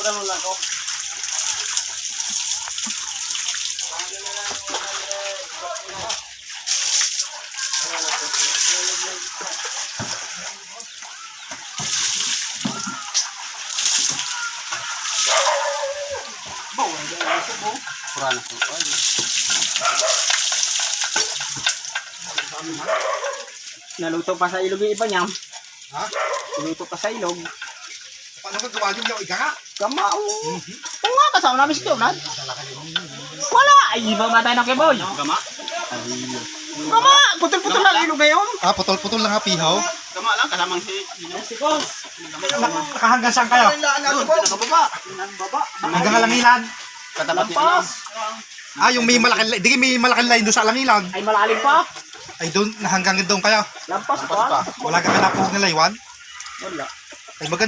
Ano lang ko. Kurang ako. Naluto pa sa ilog yung iba niya. Ha? Naluto pa sa ilog. Paano ka gawa yung ika nga? Kamao. Oo nga, kasama namin si Jonad. Wala. Ay, mamatay na kay Boy. Gama? Kama, putol-putol lang ilog ngayon. Ah, putol-putol lang ha, pihaw. Gama lang, kasamang si... Nakahanggang saan kayo? Doon, pinakababa. Hanggang alangilan. Katapat niya Lampas. Ah, yung may malaking, di may malaking line doon sa alangilan. Ay, malalim pa. Ay, doon, hanggang doon kayo. Lampas pa. pa. Wala ka kalapog na laywan. Wala. Ay, maganda.